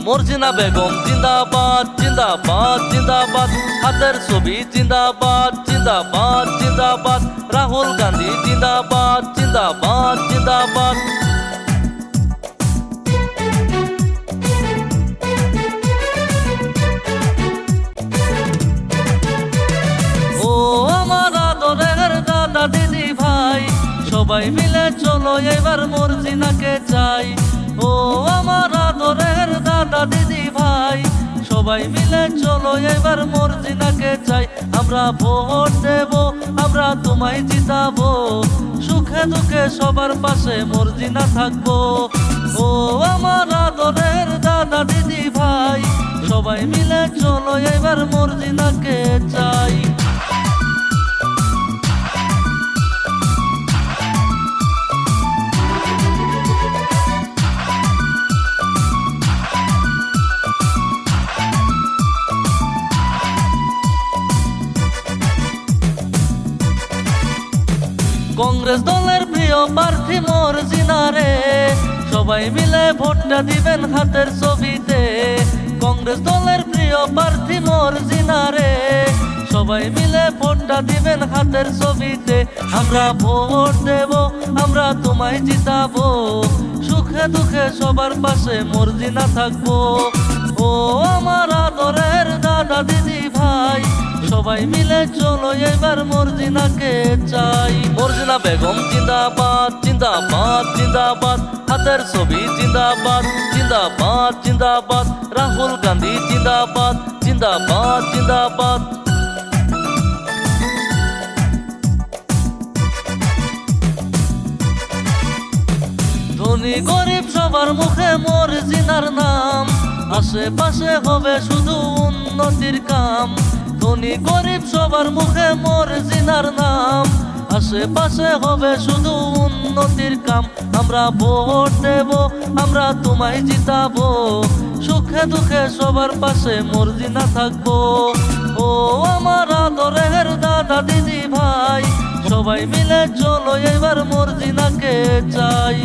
মর্জিনা বেগম জিন্দাবাদ জিন্দাবাদ জিন্দাবাদ, হাতের ছবি জিন্দাবাদ জিন্দাবাদ জিন্দাবাদ, রাহুল গান্ধী জিন্দাবাদ জিন্দাবাদ জিন্দাবাদ। ও আমার আদরের দাদা দিদি ভাই, সবাই মিলে চলো এবার মর্জিনাকে চাই। ও আমার আদরের দাদা দিদি ভাই, সবাই মিলে চলো এবার মর্জিনাকে চাই। আমরা ভোট দেব, আমরা তোমায় জিতাবো, সুখে দুঃখে সবার পাশে মর্জিনা থাকবো। ও আমার আদরের দাদা দিদি ভাই, সবাই মিলে চলো এবার মর্জিনাকে চাই। কংগ্রেস দলের প্রিয় প্রার্থী মর্জিনা রে, সবাই মিলে ভোটটা দিবেন হাতের ছবিতে। কংগ্রেস দলের প্রিয় প্রার্থী মর্জিনা রে, সবাই মিলে ভোটটা দিবেন হাতের ছবিতে। আমরা ভোট দেব, আমরা তোমায় জিতাবো, সুখে দুঃখে সবার পাশে মর্জিনা থাকবো। ও আমার আদরের দাদা দিদি ভাই, সবাই মিলে চলো এবার মর্জিনাকে চাই। মর্জিনা বেগম জিন্দাবাদ জিন্দাবাদ জিন্দাবাদ, হাতের ছবি জিন্দাবাদ জিন্দাবাদ জিন্দাবাদ, রাহুল গান্ধী জিন্দাবাদ জিন্দাবাদ জিন্দাবাদ। ধনী গরিব সবার মুখে মর্জিনার নাম, আশেপাশে হবে শুধু উন্নতির কাম। ধনী গরিব সবার মুখে মর্জিনার নাম, আশেপাশে হবে শুধু উন্নতির কাম। আমরা ভোট দেব, আমরা তোমায় জিতাবো, সুখে দুঃখে সবার পাশে মর্জিনা থাকবো। ও আমার আদরের দাদা দিদি ভাই, সবাই মিলে চলো এবার মর্জিনাকে চাই।